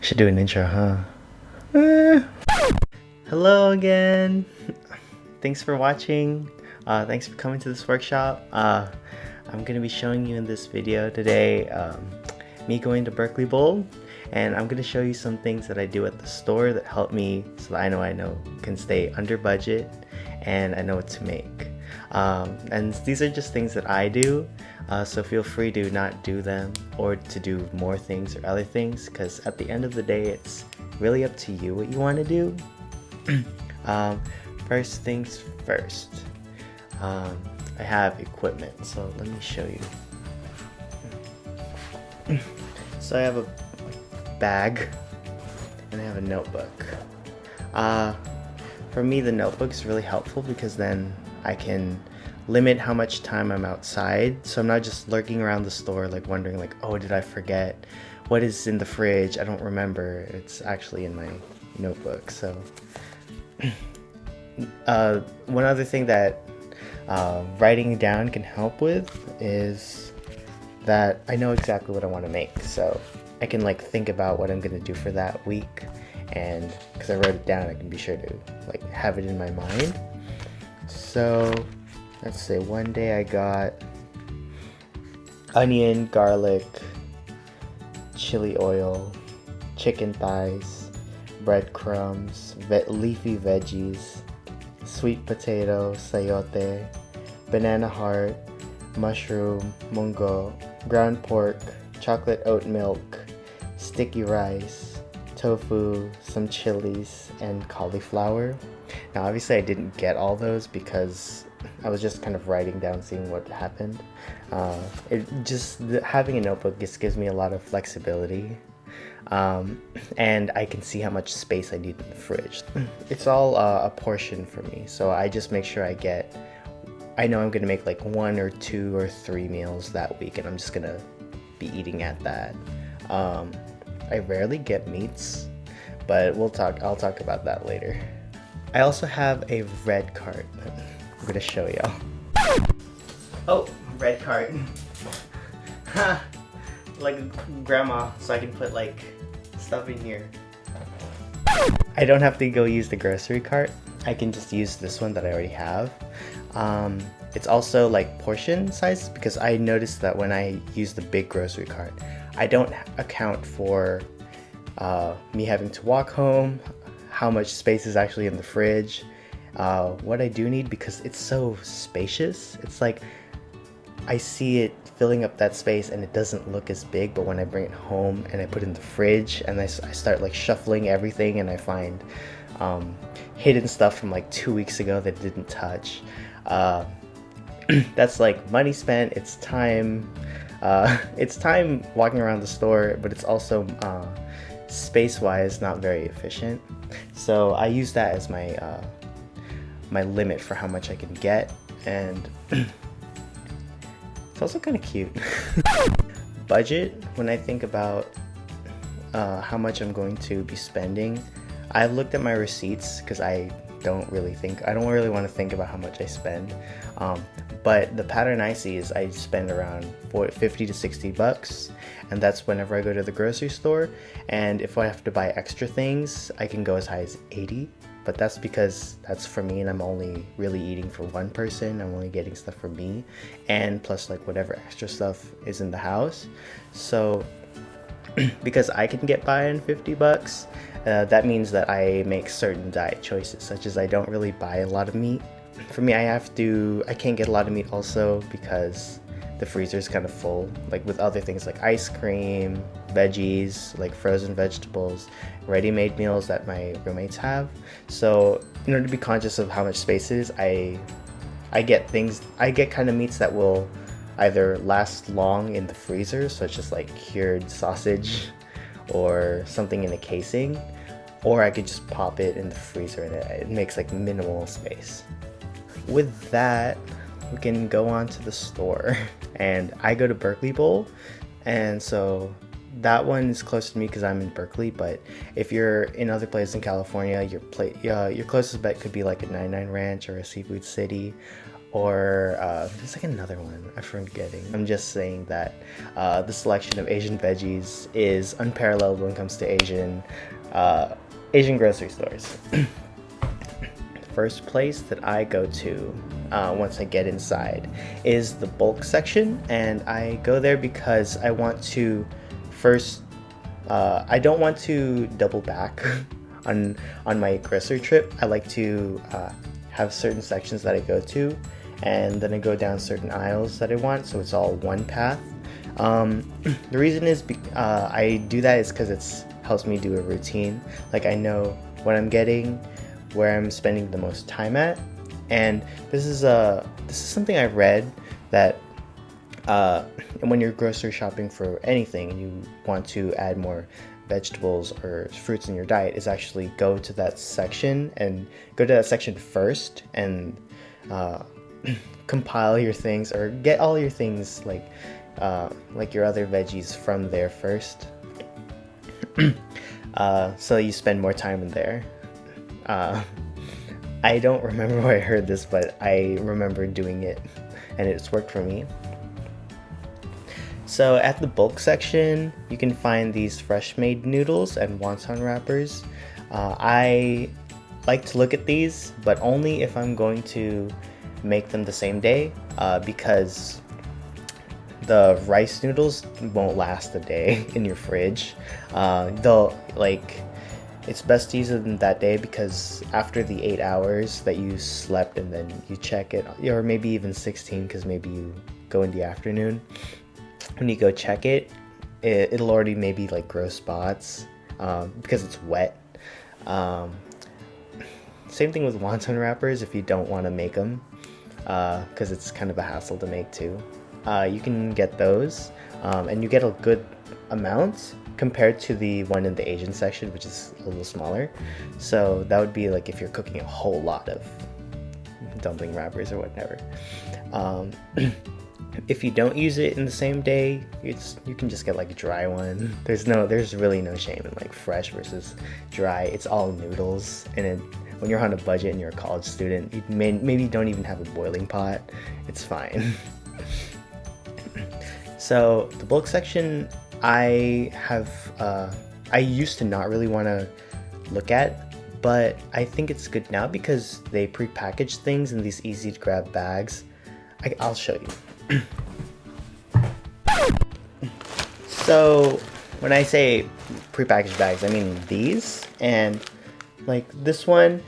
Should do an intro, huh? Hello again. Thanks for watching. Thanks for coming to this workshop. I'm gonna be showing you in this video today me going to Berkeley Bowl, and I'm gonna show you some things that I do at the store that help me so that I know can stay under budget and I know what to make. And these are just things that I do, so feel free to not do them or to do more things or other things, because at the end of the day it's really up to you what you want to do. First things first, I have equipment, so let me show you. So I have a bag and I have a notebook. For me, the notebook is really helpful because then I can limit how much time I'm outside, so I'm not just lurking around the store like wondering like, oh, did I forget? What is in the fridge? I don't remember. It's actually in my notebook. So one other thing that writing down can help with is that I know exactly what I want to make, so I can like think about what I'm gonna do for that week, and because I wrote it down, I can be sure to like have it in my mind. So let's say one day I got onion, garlic, chili oil, chicken thighs, breadcrumbs, leafy veggies, sweet potato, sayote, banana heart, mushroom, mungo, ground pork, chocolate oat milk, sticky rice, tofu, some chilies, and cauliflower. Now obviously I didn't get all those because I was just kind of writing down, seeing what happened. Having a notebook just gives me a lot of flexibility, and I can see how much space I need in the fridge. It's all a portion for me, so I just make sure I know I'm gonna make like 1 or 2 or 3 meals that week, and I'm just gonna be eating at that. I rarely get meats, but I'll talk about that later. I also have a red cart that I'm gonna show y'all. Oh, red cart. Like grandma, so I can put like stuff in here. I don't have to go use the grocery cart. I can just use this one that I already have. It's also like portion size, because I noticed that when I use the big grocery cart, I don't account for me having to walk home, how much space is actually in the fridge, what I do need, because it's so spacious. It's like I see it filling up that space and it doesn't look as big, but when I bring it home and I put it in the fridge and I start like shuffling everything, and I find hidden stuff from like 2 weeks ago that I didn't touch. That's like money spent. It's time walking around the store, but it's also space-wise not very efficient. So I use that as my my limit for how much I can get, and it's also kind of cute. Budget, when I think about how much I'm going to be spending, I've looked at my receipts because I don't really want to think about how much I spend. But the pattern I see is I spend around 50 to 60 bucks, and that's whenever I go to the grocery store. And if I have to buy extra things, I can go as high as 80, but that's because that's for me and I'm only really eating for one person. I'm only getting stuff for me, and plus like whatever extra stuff is in the house. So because I can get by on 50 bucks, that means that I make certain diet choices, such as I don't really buy a lot of meat. For me, I can't get a lot of meat also because the freezer is kind of full, like with other things like ice cream, veggies, like frozen vegetables, ready-made meals that my roommates have. So in order to be conscious of how much space it is, I get kind of meats that will either last long in the freezer, such as like cured sausage or something in a casing, or I could just pop it in the freezer and it makes like minimal space. With that, we can go on to the store, and I go to Berkeley Bowl, and so that one is close to me because I'm in Berkeley. But if you're in other places in California, your closest bet could be like a 99 Ranch or a Seafood City, or there's like another one I'm forgetting. I'm just saying that the selection of Asian veggies is unparalleled when it comes to Asian grocery stores. First place that I go to once I get inside is the bulk section, and I go there because I want to first I don't want to double back on my grocery trip. I like to have certain sections that I go to, and then I go down certain aisles that I want, so it's all one path. The reason is I do that is because it helps me do a routine. Like, I know what I'm getting, where I'm spending the most time at, and this is something I read that when you're grocery shopping for anything and you want to add more vegetables or fruits in your diet, is actually go to that section first and compile your things, or get all your things like your other veggies from there first. So you spend more time in there. I don't remember where I heard this, but I remember doing it and it's worked for me. So at the bulk section, you can find these fresh made noodles and wonton wrappers. I like to look at these, but only if I'm going to make them the same day, because the rice noodles won't last a day in your fridge. It's best to use them that day, because after the 8 hours that you slept and then you check it, or maybe even 16 because maybe you go in the afternoon, when you go check it, it'll already maybe like grow spots because it's wet. Same thing with wonton wrappers if you don't want to make them, because it's kind of a hassle to make too. You can get those, and you get a good amount compared to the one in the Asian section, which is a little smaller. So that would be like if you're cooking a whole lot of dumpling wrappers or whatever. If you don't use it in the same day, you can just get like a dry one. There's really no shame in like fresh versus dry. It's all noodles, and when you're on a budget and you're a college student, you maybe don't even have a boiling pot. It's fine. So the bulk section, I used to not really want to look at, but I think it's good now because they pre-package things in these easy to grab bags. I'll show you. So when I say pre-packaged bags, I mean these, and like this one,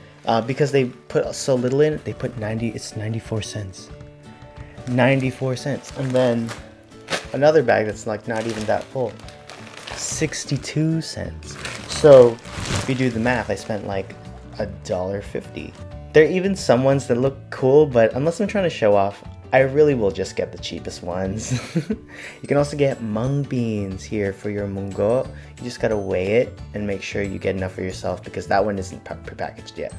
because they put so little in it, they put 94 cents. 94 cents. And then another bag that's like not even that full, 62 cents. So if you do the math, I spent like $1.50. There are even some ones that look cool, but unless I'm trying to show off, I really will just get the cheapest ones. You can also get mung beans here for your munggo. You just gotta weigh it and make sure you get enough for yourself, because that one isn't prepackaged yet.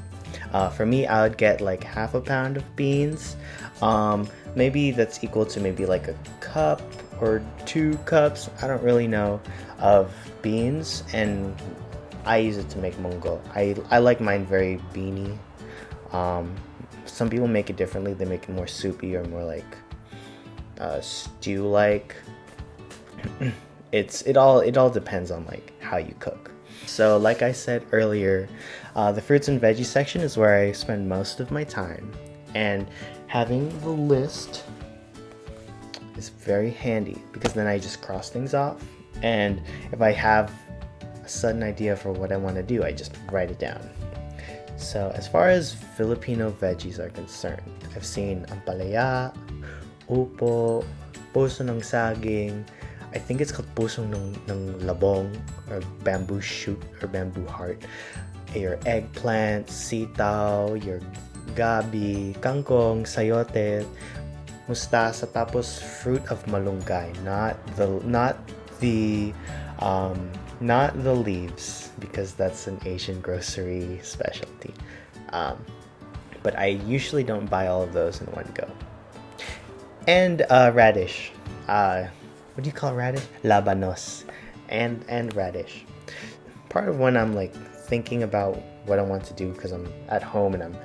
For me, I would get like half a pound of beans. Maybe that's equal to maybe like a cup or 2 cups, I don't really know, of beans, and I use it to make munggo. I like mine very beany. Some people make it differently. They make it more soupy or more like stew-like. It all depends on like how you cook. So like I said earlier, the fruits and veggies section is where I spend most of my time, and having the list is very handy because then I just cross things off, and if I have a sudden idea for what I want to do, I just write it down. So as far as Filipino veggies are concerned, I've seen ampalaya, upo, puso ng saging, I think it's called puso ng labong, or bamboo shoot or bamboo heart, your eggplant, sitaw, your gabi, kangkong, sayote, mustasa, tapos fruit of malunggay, not the leaves, because that's an Asian grocery specialty. But I usually don't buy all of those in one go. And radish. What do you call radish? Labanos. And radish. Part of when I'm like thinking about what I want to do, because I'm at home and I'm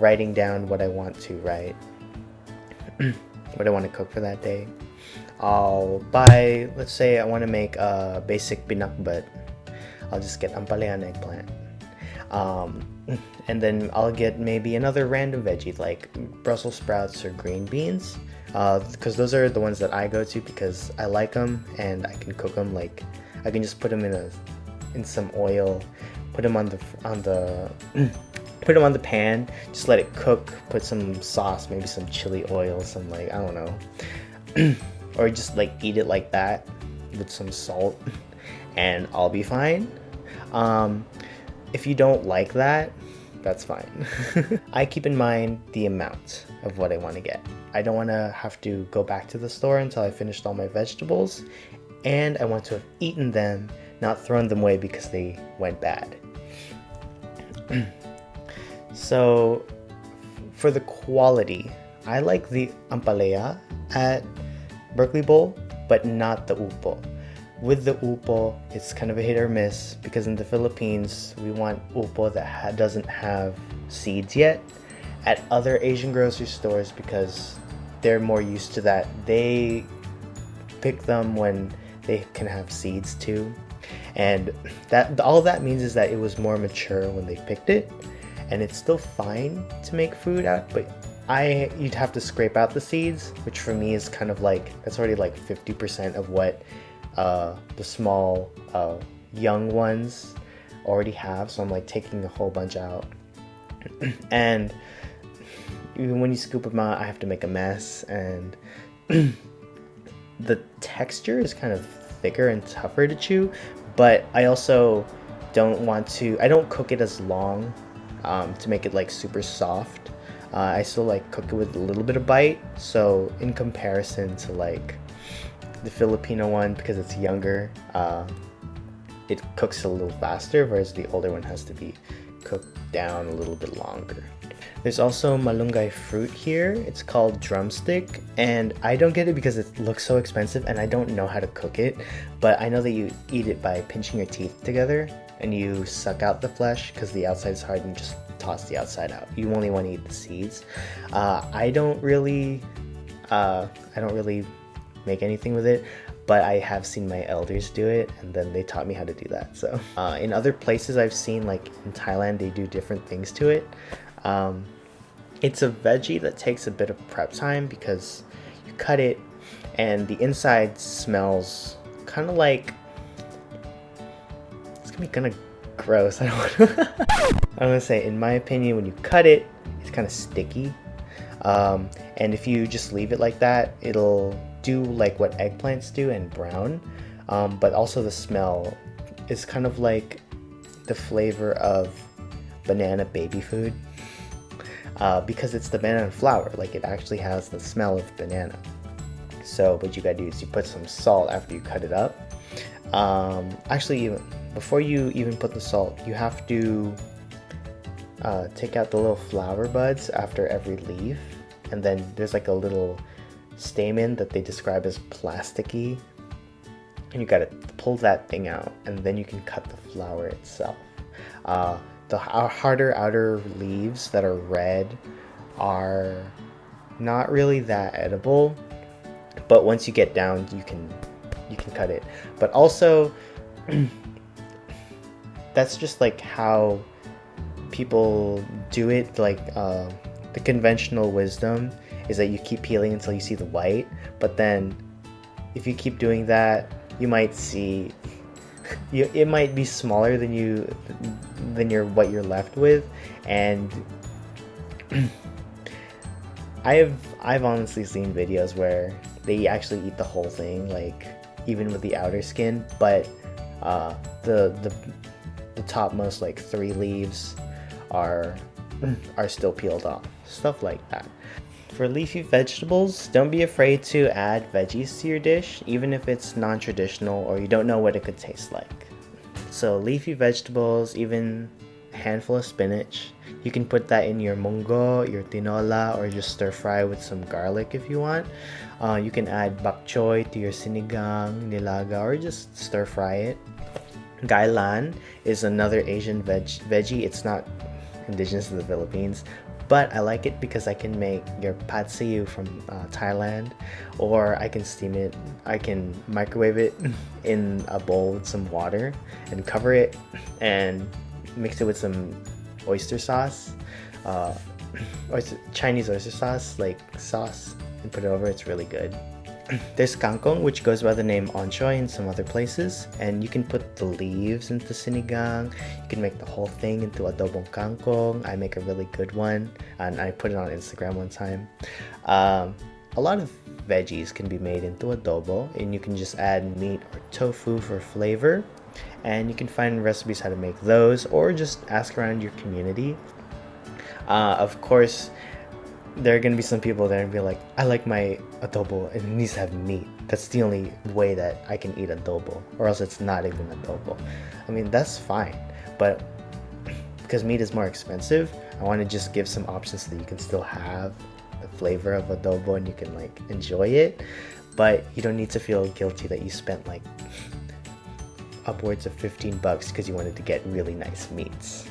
writing down what I want to write, what I want to cook for that day. I'll buy, let's say I want to make a basic pinakbet. I'll just get ampalaya and eggplant. Um, and then I'll get maybe another random veggie like Brussels sprouts or green beans. Because those are the ones that I go to because I like them and I can cook them. Like I can just put them in some oil, put them on the put them on the pan, just let it cook. Put some sauce, maybe some chili oil, some like I don't know, or just like eat it like that with some salt, and I'll be fine. If you don't like that, that's fine. I keep in mind the amount of what I want to get. I don't want to have to go back to the store until I finished all my vegetables, and I want to have eaten them, not thrown them away because they went bad. So, for the quality, I like the ampalaya at Berkeley Bowl, but not the upo. With the upo, it's kind of a hit or miss because in the Philippines, we want upo that doesn't have seeds yet. At other Asian grocery stores, because they're more used to that, they pick them when they can have seeds too. And that all that means is that it was more mature when they picked it, and it's still fine to make food out, but you'd have to scrape out the seeds, which for me is kind of like, that's already like 50% of what the small young ones already have. So I'm like taking a whole bunch out. And even when you scoop them out, I have to make a mess, and the texture is kind of thicker and tougher to chew, but I also I don't cook it as long to make it like super soft. I still like cook it with a little bit of bite, so in comparison to like the Filipino one, because it's younger, it cooks a little faster, whereas the older one has to be cooked down a little bit longer. There's also malunggay fruit here. It's called drumstick, and I don't get it because it looks so expensive and I don't know how to cook it, but I know that you eat it by pinching your teeth together and you suck out the flesh because the outside is hard, and just toss the outside out. You only want to eat the seeds. I don't really make anything with it, but I have seen my elders do it, and then they taught me how to do that. So in other places I've seen, like in Thailand, they do different things to it. It's a veggie that takes a bit of prep time because you cut it and the inside smells kind of like, it's gonna be kind of gross. I don't want to say, in my opinion, when you cut it, it's kind of sticky. And if you just leave it like that, it'll do like what eggplants do and brown, but also the smell is kind of like the flavor of banana baby food, because it's the banana flour. Like, it actually has the smell of banana. So what you gotta do is you put some salt after you cut it up. Actually, before you even put the salt, you have to take out the little flower buds after every leaf, and then there's like a little stamen that they describe as plasticky, and you gotta pull that thing out, and then you can cut the flower itself. The harder outer leaves that are red are not really that edible, but once you get down, you can cut it. But also, that's just like how people do it. Like the conventional wisdom is that you keep peeling until you see the white, but then if you keep doing that, you might see it might be smaller than what you're left with. And I've honestly seen videos where they actually eat the whole thing, like even with the outer skin, but the topmost like 3 leaves are still peeled off, stuff like that. For leafy vegetables, don't be afraid to add veggies to your dish, even if it's non-traditional or you don't know what it could taste like. So leafy vegetables, even a handful of spinach, you can put that in your munggo, your tinola, or just stir fry with some garlic if you want. You can add bok choy to your sinigang, nilaga, or just stir fry it. Gailan is another Asian veggie. It's not indigenous to the Philippines, But I like it because I can make your pad see ew from Thailand, or I can steam it. I can microwave it in a bowl with some water and cover it and mix it with some oyster sauce, uh, Chinese oyster sauce, like sauce, and put it over. It's really good. There's kangkong, which goes by the name onchoy in some other places, and you can put the leaves into sinigang. You can make the whole thing into adobong kangkong. I make a really good one, and I put it on Instagram one time. A lot of veggies can be made into adobo, and you can just add meat or tofu for flavor. And you can find recipes how to make those, or just ask around your community. Of course, there are gonna be some people that are gonna be like, I like my adobo and it needs to have meat. That's the only way that I can eat adobo, or else it's not even adobo. I mean, that's fine, but because meat is more expensive, I want to just give some options so that you can still have the flavor of adobo and you can like enjoy it, but you don't need to feel guilty that you spent like upwards of $15 because you wanted to get really nice meats.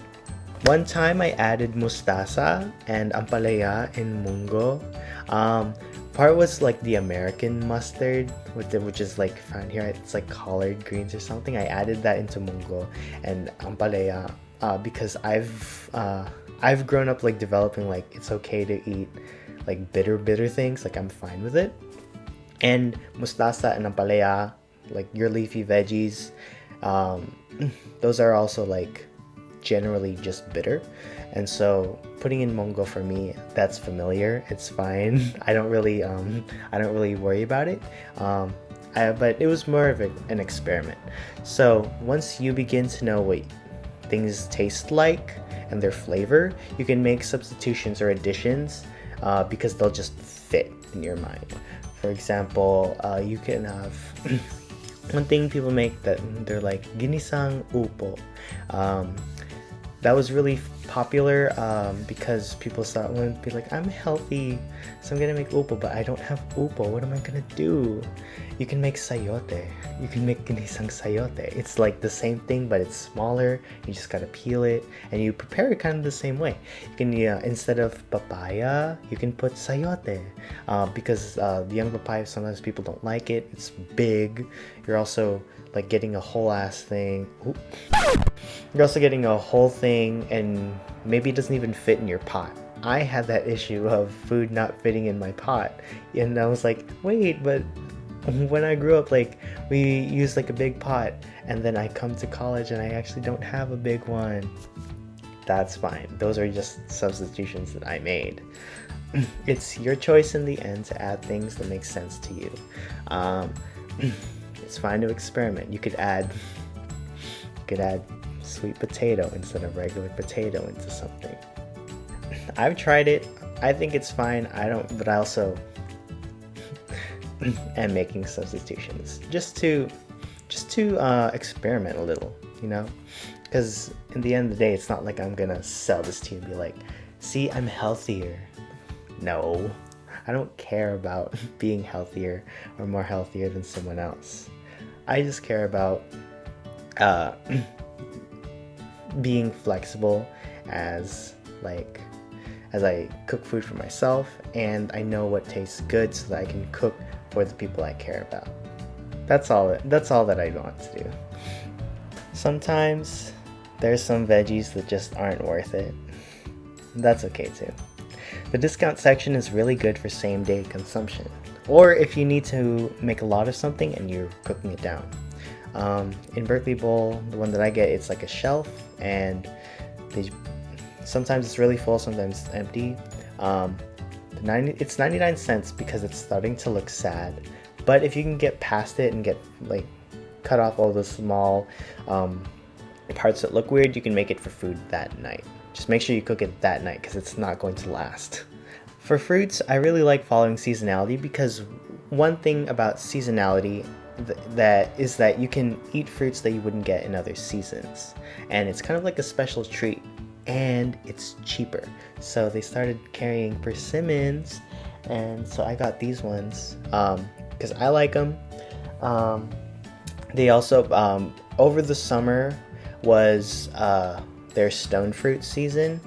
One time I added mustasa and ampalaya in mungo. Part was like the American mustard, which is like found here. It's like collard greens or something. I added that into mungo and ampalaya because I've grown up like developing like it's okay to eat like bitter things. Like I'm fine with it. And mustasa and ampalaya, like your leafy veggies, those are also like generally just bitter, and so putting in mungo for me, that's familiar. It's fine. I don't really worry about it. But it was more of an experiment. So once you begin to know what things taste like and their flavor, you can make substitutions or additions because they'll just fit in your mind. For example, you can have one thing people make that they're like ginisang upo. That was really popular because people thought, well, be like, I'm healthy, so I'm gonna make upo, but I don't have upo. What am I gonna do? You can make sayote. You can make ginisang sayote. It's like the same thing, but it's smaller. You just gotta peel it, and you prepare it kind of the same way. You can instead of papaya, you can put sayote because the young papaya, sometimes people don't like it. It's big. You're also like getting a whole ass thing. Oop. You're also getting a whole thing, and maybe it doesn't even fit in your pot. I had that issue of food not fitting in my pot, and I was like, wait, but when I grew up, like we used like a big pot, and then I come to college and I actually don't have a big one. That's fine. Those are just substitutions that I made. It's your choice in the end to add things that make sense to you. It's fine to experiment. You could add sweet potato instead of regular potato into something. I've tried it. I think it's fine. But I also am making substitutions just to experiment a little, you know? Because in the end of the day, it's not like I'm gonna sell this to you and be like, see, I'm healthier. No, I don't care about being healthier or more healthier than someone else. I just care about being flexible as I cook food for myself, and I know what tastes good so that I can cook for the people I care about. That's all that I want to do. Sometimes there's some veggies that just aren't worth it. That's okay too. The discount section is really good for same day consumption, or if you need to make a lot of something and you're cooking it down. In Berkeley Bowl, the one that I get, it's like a shelf, and sometimes it's really full, sometimes it's empty. It's 99 cents because it's starting to look sad, but if you can get past it and get like cut off all the small parts that look weird, you can make it for food that night. Just make sure you cook it that night because it's not going to last. For fruits, I really like following seasonality because one thing about seasonality that is that you can eat fruits that you wouldn't get in other seasons, and it's kind of like a special treat, and it's cheaper. So they started carrying persimmons, and so I got these ones because I like them. They also over the summer was their stone fruit season.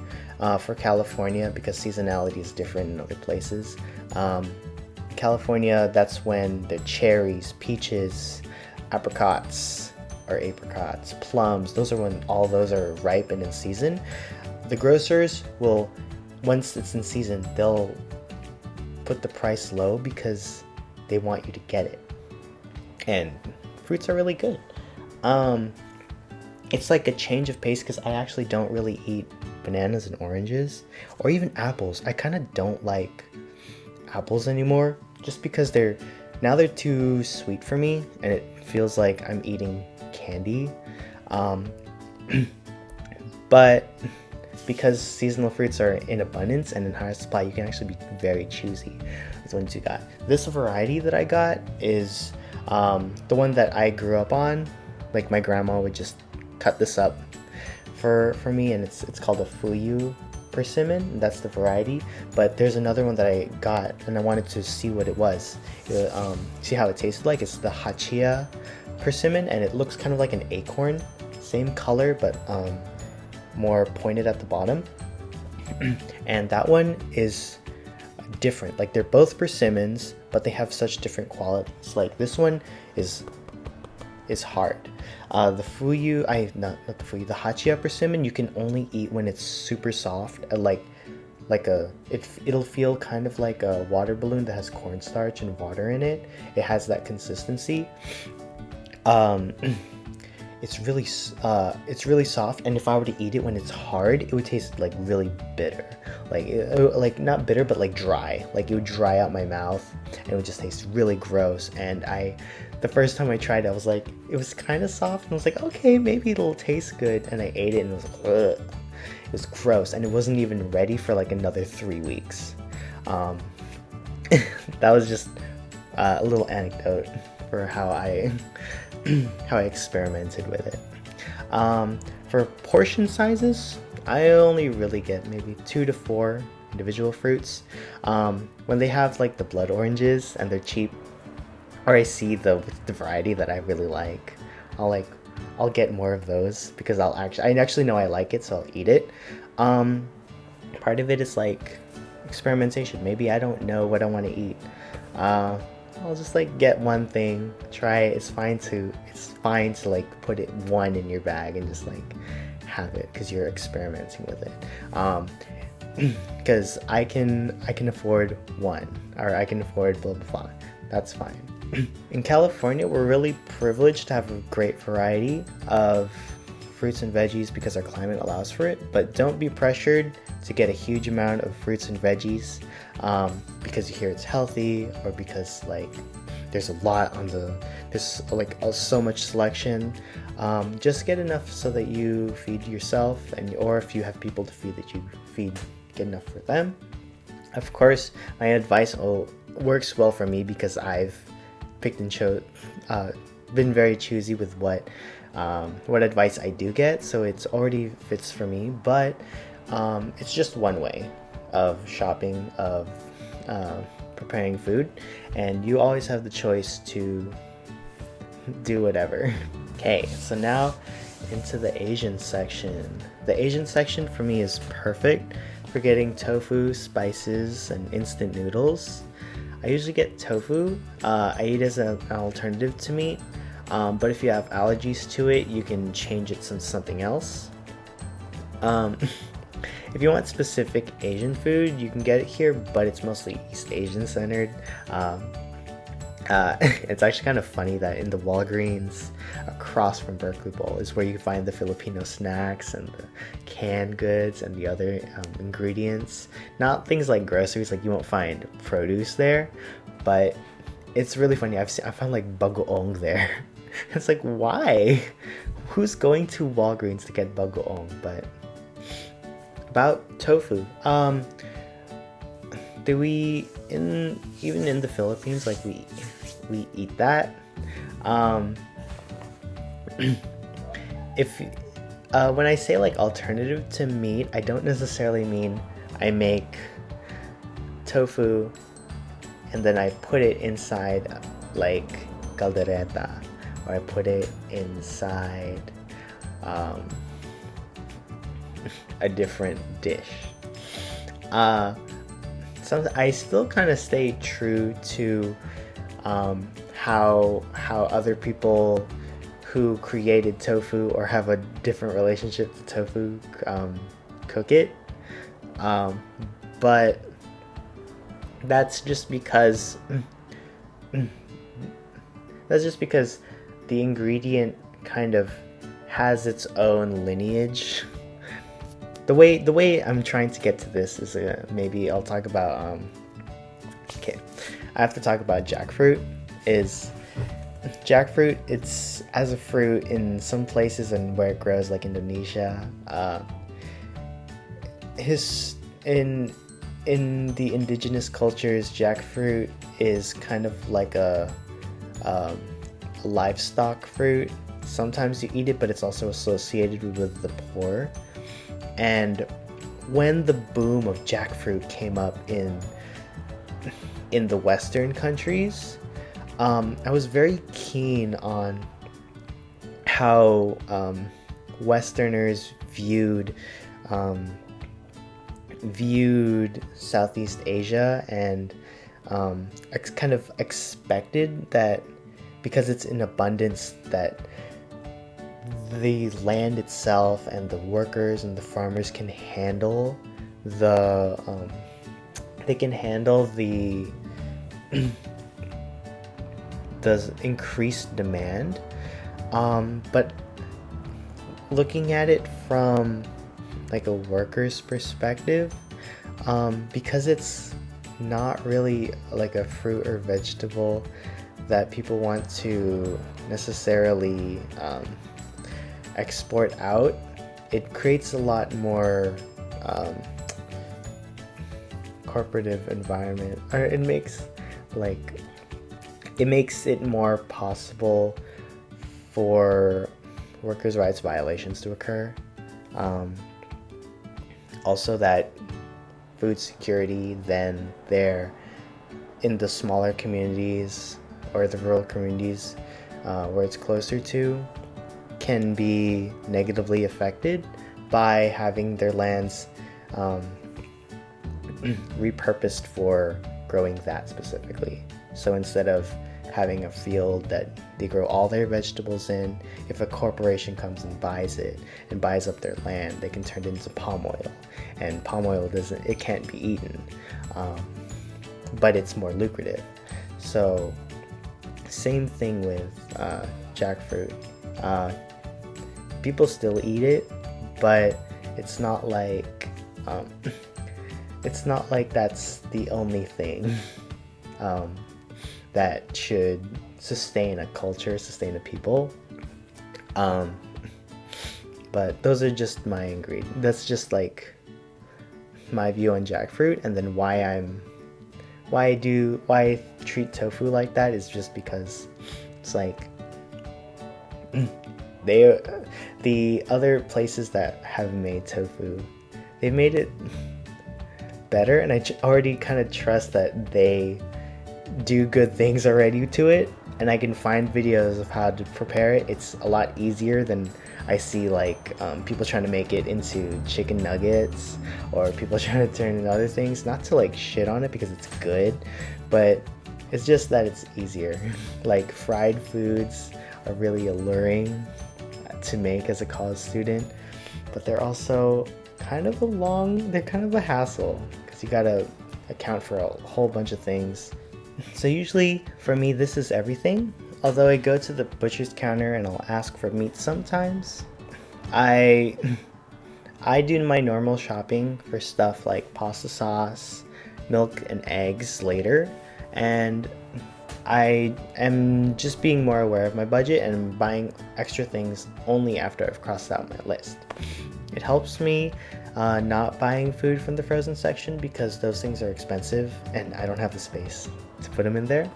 for California, because seasonality is different in other places. California, that's when the cherries, peaches, apricots, plums, those are when all those are ripe and in season. The grocers will, once it's in season, they'll put the price low because they want you to get it. And fruits are really good. It's like a change of pace because I actually don't really eat bananas and oranges or even apples. I kind of don't like apples anymore just because they're too sweet for me and it feels like I'm eating candy. But because seasonal fruits are in abundance and in higher supply, you can actually be very choosy with ones you got. This variety that I got is the one that I grew up on. Like my grandma would just cut this up for me, and it's called a Fuyu persimmon. That's the variety. But there's another one that I got, and I wanted to see what it was. See how it tasted like. It's the Hachia persimmon, and it looks kind of like an acorn. Same color, but more pointed at the bottom. And that one is different. Like they're both persimmons, but they have such different qualities. Like this one is hard. The Fuyu, not the Fuyu, the Hachia persimmon, you can only eat when it's super soft. It'll feel kind of like a water balloon that has cornstarch and water in it. It has that consistency. It's really soft, and if I were to eat it when it's hard, it would taste like really bitter. Like not bitter, but like dry. Like it would dry out my mouth, and it would just taste really gross. And the first time I tried it, I was like, it was kind of soft, and I was like, okay, maybe it'll taste good. And I ate it, and it was like, ugh. It was gross, and it wasn't even ready for like another 3 weeks. That was just a little anecdote for how I experimented with it. For portion sizes, I only really get maybe 2 to 4 individual fruits. When they have like the blood oranges and they're cheap, or I see the variety that I really like, I'll get more of those because I actually know I like it, so I'll eat it. Part of it is like experimentation. Maybe I don't know what I want to eat. I'll just like get one thing, try it. It's fine to like put it one in your bag and just like have it because you're experimenting with it. Because I can afford one, or I can afford blah blah blah. That's fine. In California, we're really privileged to have a great variety of fruits and veggies because our climate allows for it, but don't be pressured to get a huge amount of fruits and veggies because you hear it's healthy, or because like there's so much selection. Just get enough so that you feed yourself, or if you have people to feed, that you get enough for them. Of course, my advice works well for me because I've picked and been very choosy with what advice I do get, so it's already fits for me. But it's just one way of shopping, of preparing food, and you always have the choice to do whatever. Okay, so now into the Asian section. The Asian section for me is perfect for getting tofu, spices, and instant noodles. I usually get tofu. I eat as an alternative to meat, but if you have allergies to it, you can change it to something else. If you want specific Asian food, you can get it here, but it's mostly East Asian centered. It's actually kind of funny that in the Walgreens across from Berkeley Bowl is where you can find the Filipino snacks and the canned goods and the other ingredients. Not things like groceries, like you won't find produce there, but it's really funny. I found like bagoong there. It's like, why? Who's going to Walgreens to get bagoong? But about tofu, even in the Philippines, like we eat that. When I say like alternative to meat, I don't necessarily mean I make tofu and then I put it inside like caldereta, or I put it inside a different dish. I still kind of stay true to how other people who created tofu or have a different relationship to tofu cook it, but that's just because the ingredient kind of has its own lineage. The way I'm trying to get to this is maybe I'll talk about okay, I have to talk about jackfruit. Jackfruit, it's as a fruit in some places and where it grows, like Indonesia, in the indigenous cultures, jackfruit is kind of like a livestock fruit. Sometimes you eat it, but it's also associated with the poor. And when the boom of jackfruit came up in the Western countries, I was very keen on how Westerners viewed Southeast Asia, and kind of expected that because it's in abundance, that the land itself and the workers and the farmers can handle the increased demand, but looking at it from like a worker's perspective, because it's not really like a fruit or vegetable that people want to necessarily export out, it creates a lot more corporative environment, or it makes it more possible for workers' rights violations to occur. Also, that food security then there in the smaller communities or the rural communities where it's closer to can be negatively affected by having their lands repurposed for growing that specifically. So instead of having a field that they grow all their vegetables in, if a corporation comes and buys it and buys up their land, they can turn it into palm oil, and palm oil can't be eaten, but it's more lucrative. So same thing with jackfruit. People still eat it, but it's not like that's the only thing that should sustain a culture, sustain a people. But those are just my ingredients. That's just like my view on jackfruit, and then why I treat tofu like that is just because it's like the other places that have made tofu, they've made it better, and I already kind of trust that they do good things already to it, and I can find videos of how to prepare it. It's a lot easier than I see like people trying to make it into chicken nuggets, or people trying to turn it into other things. Not to like shit on it because it's good, but it's just that it's easier. Like fried foods are really alluring to make as a college student, but they're also kind of a hassle because you gotta account for a whole bunch of things. So usually for me this is everything. Although I go to the butcher's counter and I'll ask for meat sometimes, I do my normal shopping for stuff like pasta sauce, milk, and eggs later, and I am just being more aware of my budget and buying extra things only after I've crossed out my list. It helps me not buying food from the frozen section because those things are expensive and I don't have the space to put them in there.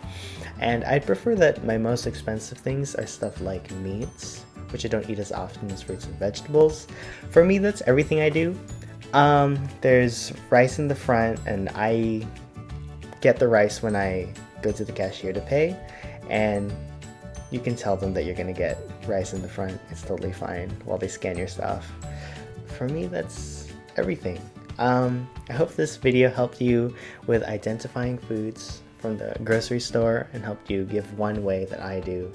And I'd prefer that my most expensive things are stuff like meats, which I don't eat as often as fruits and vegetables. For me, that's everything I do. There's rice in the front, and I get the rice when I go to the cashier to pay, and you can tell them that you're gonna get rice in the front. It's totally fine while they scan your stuff. for me, that's everything. I hope this video helped you with identifying foods from the grocery store and helped you give one way that I do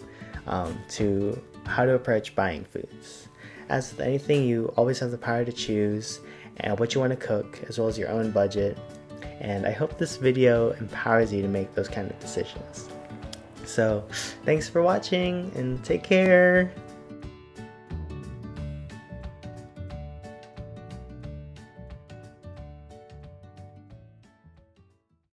to how to approach buying foods. As with anything, you always have the power to choose and what you want to cook, as well as your own budget. And I hope this video empowers you to make those kind of decisions. So thanks for watching and take care.